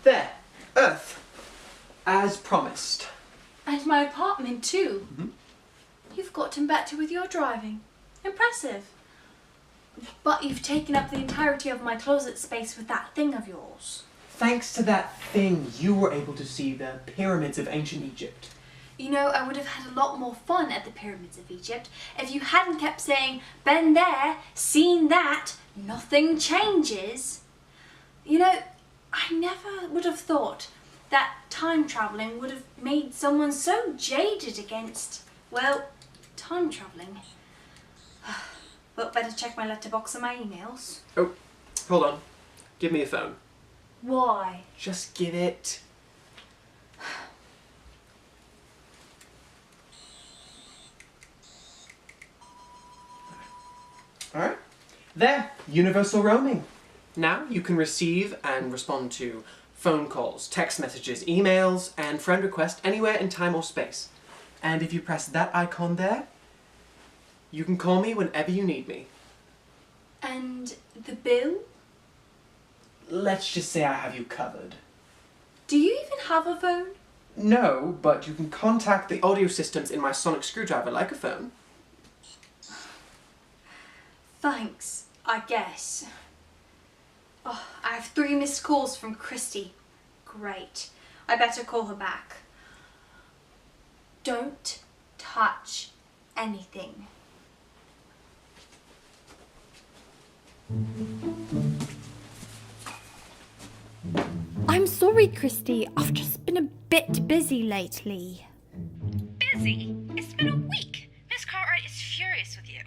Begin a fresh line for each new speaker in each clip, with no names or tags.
There, Earth, as promised.
And my apartment too.
Mm-hmm.
You've gotten better with your driving. Impressive. But you've taken up the entirety of my closet space with that thing of yours.
Thanks to that thing, you were able to see the pyramids of ancient Egypt.
You know, I would have had a lot more fun at the pyramids of Egypt if you hadn't kept saying, been there, seen that, nothing changes. You know, I never would have thought that time travelling would have made someone so jaded against, well, time travelling. But better check my letterbox and my emails.
Oh, hold on. Give me a phone.
Why?
Just give it. Alright. There, universal roaming. Now you can receive and respond to phone calls, text messages, emails, and friend requests anywhere in time or space. And if you press that icon there, you can call me whenever you need me.
And the bill?
Let's just say I have you covered.
Do you even have a phone?
No, but you can contact the audio systems in my sonic screwdriver like a phone.
Thanks, I guess. Oh, I have 3 missed calls from Christy. Great. I better call her back. Don't touch anything.
I'm sorry, Christy. I've just been a bit busy lately.
Busy? It's been a week. Miss Cartwright is furious with you.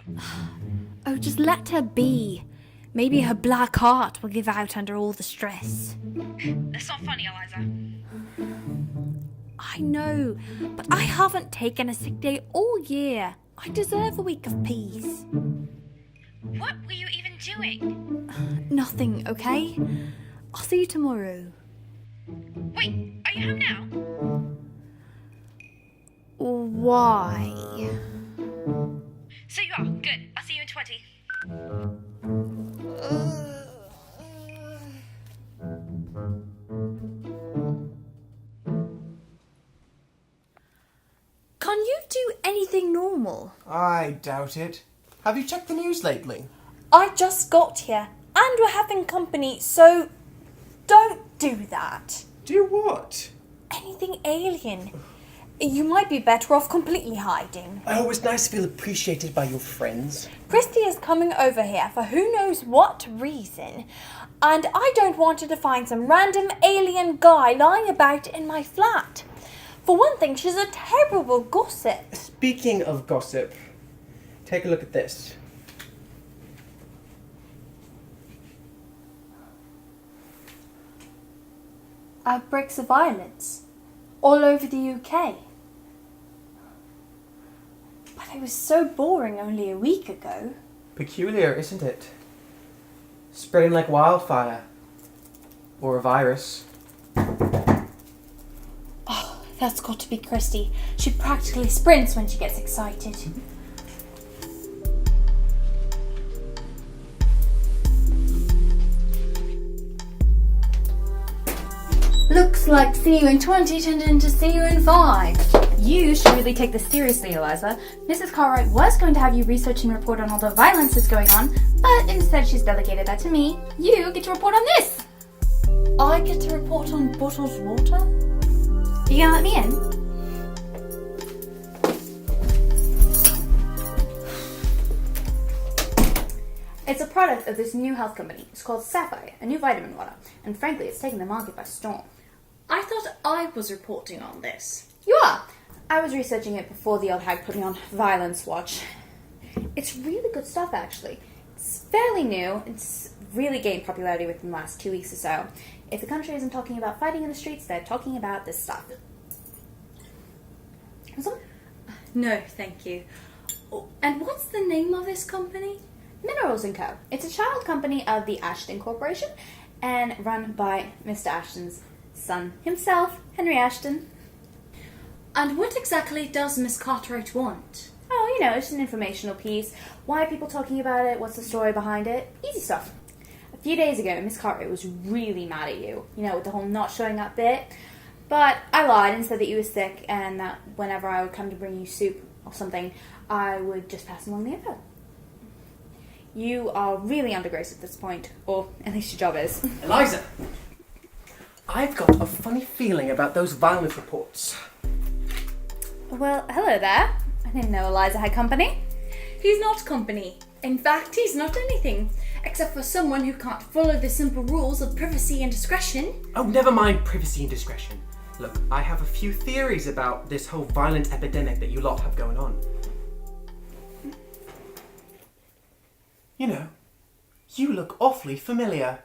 Oh, just let her be. Maybe her black heart will give out under all the stress.
That's not funny, Eliza.
I know, but I haven't taken a sick day all year. I deserve a week of peace.
What were you even doing?
Nothing, okay? I'll see you tomorrow.
Wait, are you home now?
Why?
So you are. Good. I'll see you in 20.
Can you do anything normal?
I doubt it. Have you checked the news lately?
I just got here, and we're having company, so don't do that.
Do what?
Anything alien. You might be better off completely hiding.
Oh, it's nice to feel appreciated by your friends.
Christy is coming over here for who knows what reason, and I don't want her to find some random alien guy lying about in my flat. For one thing, she's a terrible gossip.
Speaking of gossip, take a look at this.
Outbreaks of violence all over the UK. But it was so boring only a week ago.
Peculiar, isn't it? Spreading like wildfire. Or a virus.
Oh, that's got to be Christy. She practically sprints when she gets excited. Looks like see you in 20 turned into see you in 5.
You should really take this seriously, Eliza. Mrs. Cartwright was going to have you research and report on all the violence that's going on, but instead she's delegated that to me. You get to report on this.
I get to report on bottled water?
You gonna let me in? It's a product of this new health company. It's called Sapphire, a new vitamin water, and frankly, it's taking the market by storm.
I thought I was reporting on this.
You are! I was researching it before the old hag put me on Violence Watch. It's really good stuff, actually. It's fairly new, it's really gained popularity within the last 2 weeks or so. If the country isn't talking about fighting in the streets, they're talking about this stuff.
No, thank you. Oh, and what's the name of this company?
Minerals & Co. It's a child company of the Ashton Corporation and run by Mr. Ashton's son himself, Henry Ashton.
And what exactly does Miss Cartwright want?
Oh, it's an informational piece. Why are people talking about it? What's the story behind it? Easy stuff. A few days ago, Miss Cartwright was really mad at you, with the whole not showing up bit. But I lied and said that you were sick and that whenever I would come to bring you soup or something, I would just pass along the info. You are really under grace at this point, or at least your job is.
Eliza! I've got a funny feeling about those violence reports.
Well, hello there. I didn't know Eliza had company.
He's not company. In fact, he's not anything, except for someone who can't follow the simple rules of privacy and discretion.
Oh, never mind privacy and discretion. Look, I have a few theories about this whole violent epidemic that you lot have going on. You look awfully familiar.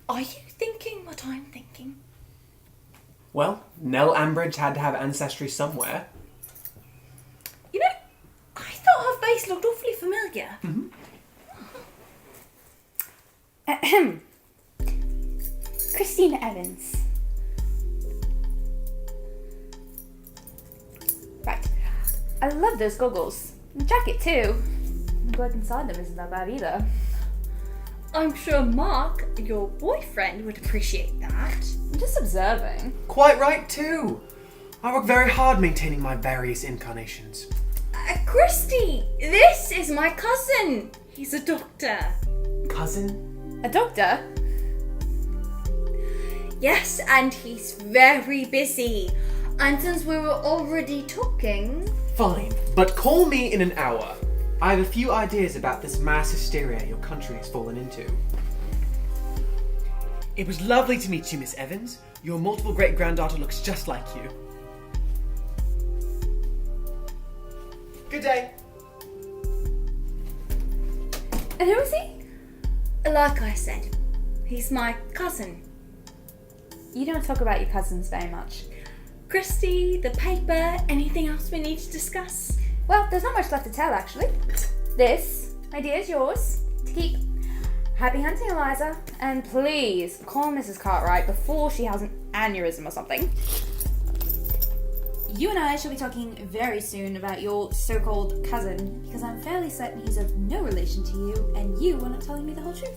Are you thinking what I'm thinking?
Well, Nell Ambridge had to have ancestry somewhere.
I thought her face looked awfully familiar.
Mm-hmm.
Ahem. Christina Evans. Right. I love those goggles. The jacket too. The work inside them isn't that bad either.
I'm sure Mark, your boyfriend, would appreciate that.
I'm just observing.
Quite right too. I work very hard maintaining my various incarnations.
Christy, this is my cousin. He's a doctor.
Cousin?
A doctor?
Yes, and he's very busy. And since we were already talking...
Fine, but call me in an hour. I have a few ideas about this mass hysteria your country has fallen into. It was lovely to meet you, Miss Evans. Your multiple great-granddaughter looks just like you. Good day.
And who is he?
Like I said, he's my cousin.
You don't talk about your cousins very much.
Christy, the paper, anything else we need to discuss?
Well, there's not much left to tell, actually. This, my dear, is yours to keep. Happy hunting, Eliza. And please, call Mrs. Cartwright before she has an aneurysm or something. You and I shall be talking very soon about your so-called cousin, because I'm fairly certain he's of no relation to you, and you are not telling me the whole truth.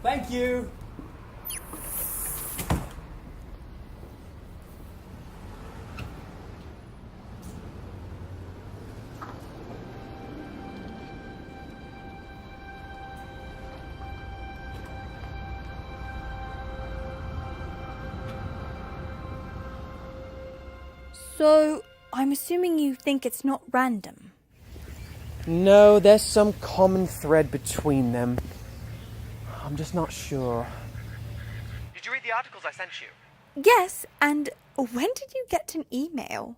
Thank you.
So, I'm assuming you think it's not random.
No, there's some common thread between them. I'm just not sure. Did you read the articles I sent you?
Yes, and when did you get an email?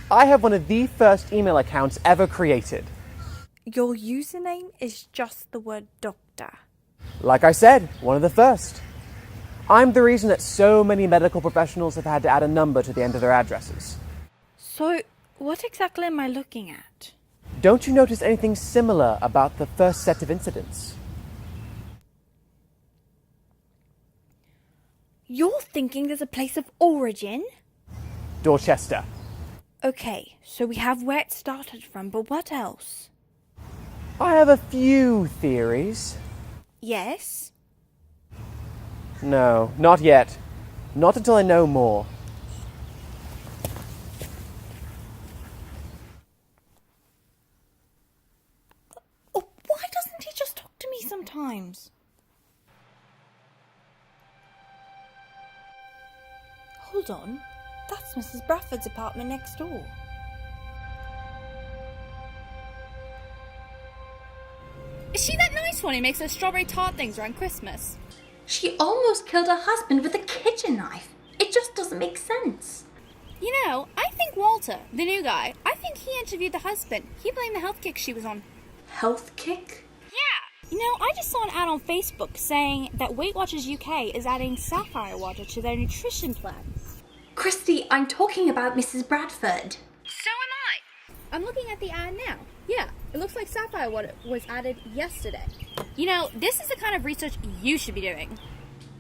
I have one of the first email accounts ever created.
Your username is just the word doctor.
Like I said, one of the first. I'm the reason that so many medical professionals have had to add a number to the end of their addresses.
So, what exactly am I looking at?
Don't you notice anything similar about the first set of incidents?
You're thinking there's a place of origin?
Dorchester.
Okay, so we have where it started from, but what else?
I have a few theories.
Yes?
No, not yet. Not until I know more.
Oh, why doesn't he just talk to me sometimes? Hold on, that's Mrs. Bradford's apartment next door.
one who makes those strawberry tart things around Christmas.
She almost killed her husband with a kitchen knife. It just doesn't make sense.
You know, I think Walter, the new guy, I think he interviewed the husband. He blamed the health kick she was on.
Health kick?
Yeah. You know, I just saw an ad on Facebook saying that Weight Watchers UK is adding sapphire water to their nutrition plan.
Christy, I'm talking about Mrs. Bradford.
So am I.
I'm looking at the ad now. Yeah, it looks like sapphire water was added yesterday. You know, this is the kind of research you should be doing.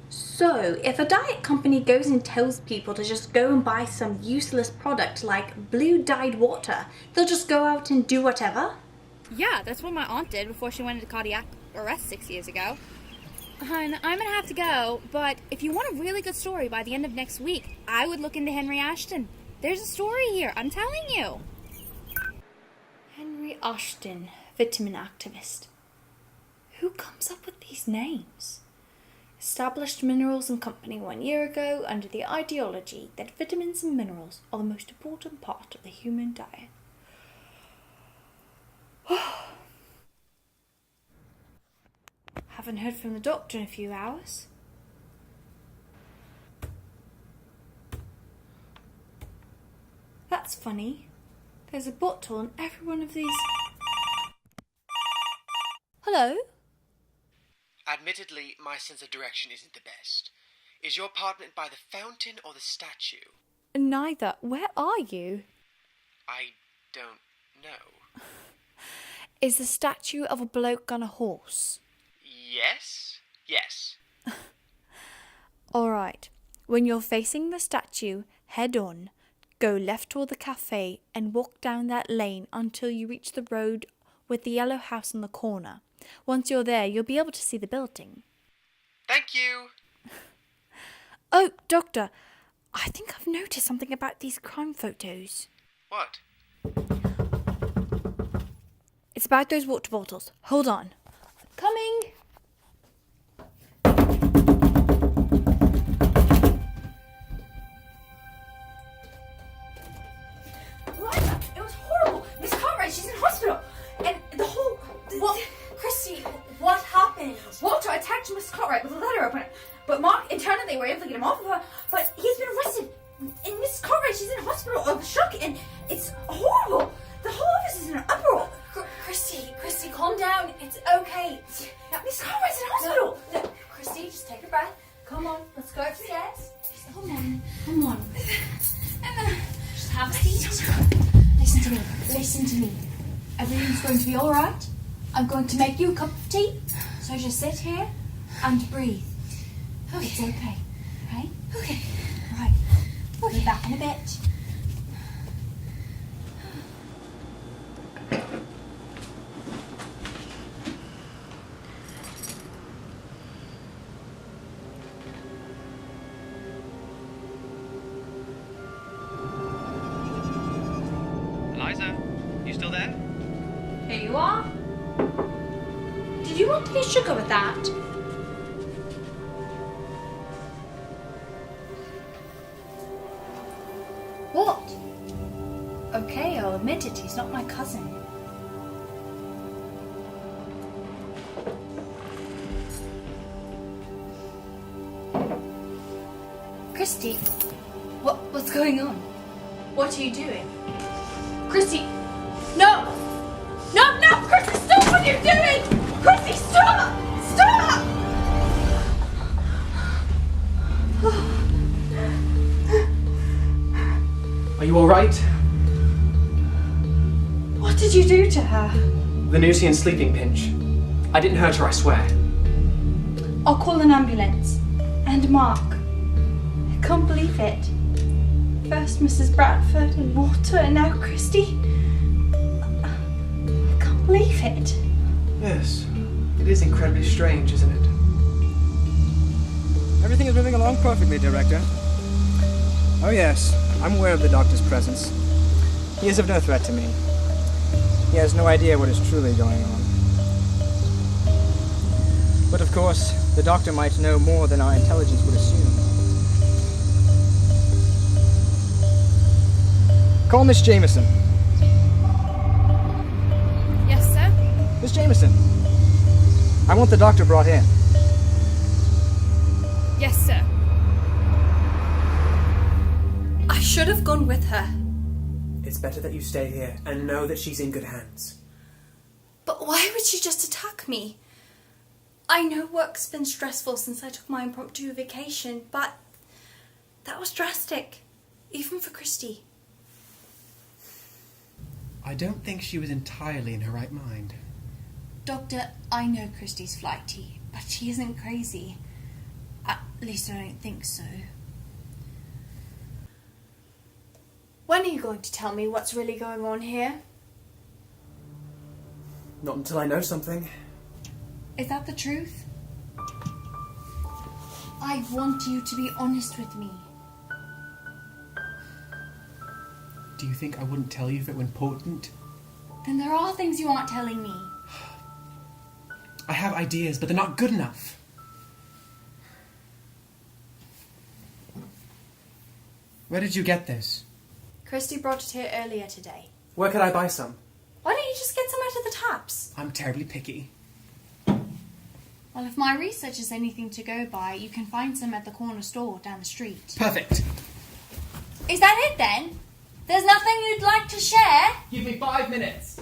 So, if a diet company goes and tells people to just go and buy some useless product like blue dyed water, they'll just go out and do whatever?
Yeah, that's what my aunt did before she went into cardiac arrest 6 years ago. Hun, I'm gonna have to go, but if you want a really good story by the end of next week, I would look into Henry Ashton. There's a story here, I'm telling you.
Henry Ashton, vitamin activist. Who comes up with these names? Established Minerals and Company 1 year ago under the ideology that vitamins and minerals are the most important part of the human diet. Haven't heard from the doctor in a few hours. That's funny. There's a bottle on every one of these. Hello?
Admittedly, my sense of direction isn't the best. Is your apartment by the fountain or the statue?
Neither. Where are you?
I don't know.
Is the statue of a bloke on a horse?
Yes? Yes.
Alright. When you're facing the statue, head on, go left toward the cafe and walk down that lane until you reach the road with the yellow house on the corner. Once you're there, you'll be able to see the building.
Thank you.
Oh, Doctor, I think I've noticed something about these crime photos.
What?
It's about those water bottles. Hold on. Coming.
Eliza, it was horrible. Miss Cartwright, she's in hospital. And the whole... Well, Christy, what happened? Walter attacked Miss Cartwright with a letter opener. But Mark and Turner, they were able to get him off of her. But he's been arrested. And Miss Cartwright, she's in hospital of shock. And it's horrible. The whole office is in an uproar. Christy, calm down. It's okay. Miss Cartwright's in hospital. No, Christy, just take a breath. Come on, let's go upstairs. Come on. Just have a seat. Listen to me. Everything's going to be alright. I'm going to make you a cup of tea. So just sit here and breathe. Okay. It's okay. Okay? Okay. Right. We'll be back in a bit.
Eliza, you still there?
Here you are. Did you want any sugar with that? What? Okay, I'll admit it, he's not my cousin. Christy, what's going on? What are you doing? Christy, no! No, Christy, stop what you're doing! Christy, stop! Stop!
Are you alright?
What did you do to her?
Venusian sleeping pinch. I didn't hurt her, I swear.
I'll call an ambulance. And Mark. I can't believe it. First Mrs. Bradford and Walter and now Christy. I can't believe it.
Yes, it is incredibly strange, isn't it?
Everything is moving along perfectly, Director. Oh yes, I'm aware of the doctor's presence. He is of no threat to me. He has no idea what is truly going on. But of course, the doctor might know more than our intelligence would assume. Call Miss Jameson.
Yes, sir?
Miss Jameson, I want the doctor brought in.
Yes, sir.
I should have gone with her.
It's better that you stay here and know that she's in good hands.
But why would she just attack me? I know work's been stressful since I took my impromptu vacation, but that was drastic, even for Christy.
I don't think she was entirely in her right mind.
Doctor, I know Christy's flighty, but she isn't crazy. At least I don't think so.
When are you going to tell me what's really going on here?
Not until I know something.
Is that the truth? I want you to be honest with me.
Do you think I wouldn't tell you if it were important?
Then there are things you aren't telling me.
I have ideas, but they're not good enough. Where did you get this?
Christy brought it here earlier today.
Where could I buy some?
Why don't you just get some out of the taps?
I'm terribly picky.
Well, if my research is anything to go by, you can find some at the corner store down the street.
Perfect.
Is that it then? There's nothing you'd like to share?
Give me 5 minutes.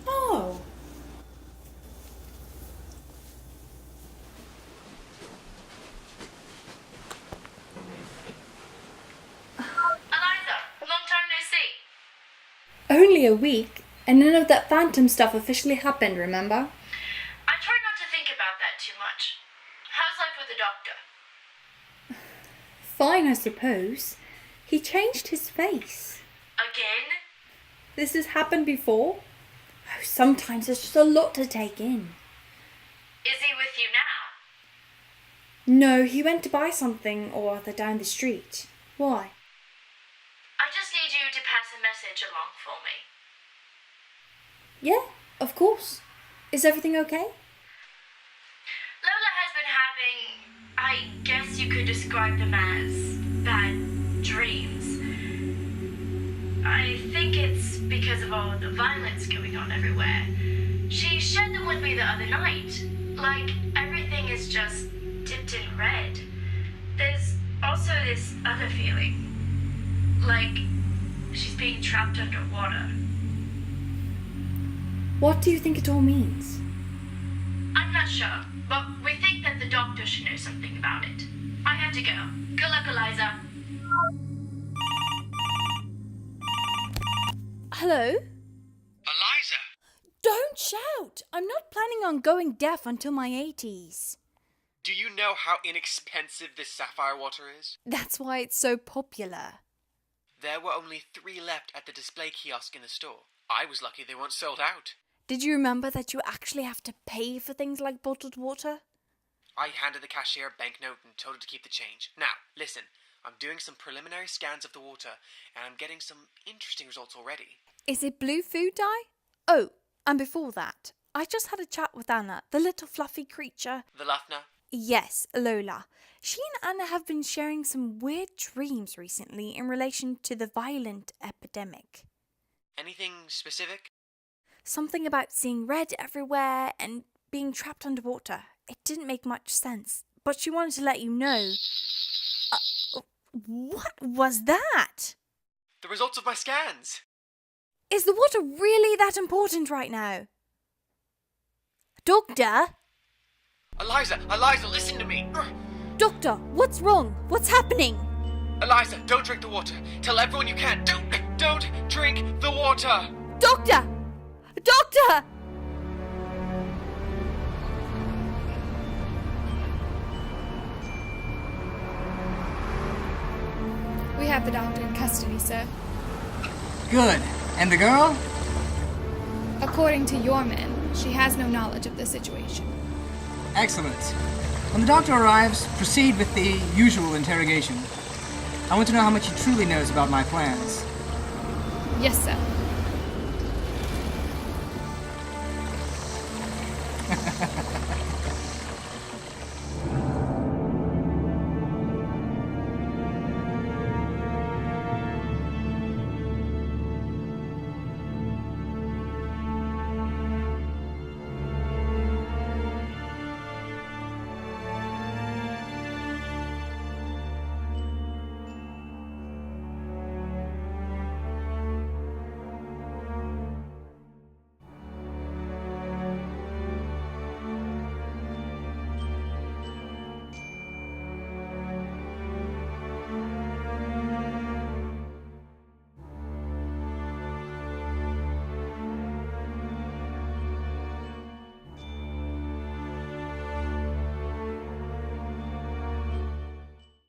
Oh.
Eliza, long time no see.
Only a week, and none of that phantom stuff officially happened, remember?
I try not to think about that too much. How's life with the doctor?
Fine, I suppose. He changed his face.
Again?
This has happened before? Oh, sometimes it's just a lot to take in.
Is he with you now?
No, he went to buy something or other down the street. Why?
I just need you to pass a message along for me.
Yeah, of course. Is everything okay?
Lola has been having, I guess you could describe them as bad dreams. I think it's because of all the violence going on everywhere. She shared them with me the other night. Like, everything is just dipped in red. There's also this other feeling. Like, she's being trapped underwater.
What do you think it all means?
I'm not sure, but we think that the doctor should know something about it. I have to go. Good luck, Eliza.
Hello?
Eliza!
Don't shout! I'm not planning on going deaf until my 80s.
Do you know how inexpensive this sapphire water is?
That's why it's so popular.
There were only 3 left at the display kiosk in the store. I was lucky they weren't sold out.
Did you remember that you actually have to pay for things like bottled water?
I handed the cashier a banknote and told her to keep the change. Now, listen, I'm doing some preliminary scans of the water, and I'm getting some interesting results already.
Is it blue food dye? Oh, and before that, I just had a chat with Anna, the little fluffy creature.
The Luffner?
Yes, Lola. She and Anna have been sharing some weird dreams recently in relation to the violent epidemic.
Anything specific?
Something about seeing red everywhere and being trapped underwater. It didn't make much sense, but she wanted to let you know. What was that?
The results of my scans!
Is the water really that important right now? Doctor?
Eliza, listen to me!
Doctor, what's wrong? What's happening?
Eliza, don't drink the water. Tell everyone you can. Don't drink the water!
Doctor! Doctor!
We have the doctor in custody, sir.
Good. And the girl?
According to your men, she has no knowledge of the situation.
Excellent. When the doctor arrives, proceed with the usual interrogation. I want to know how much he truly knows about my plans.
Yes, sir.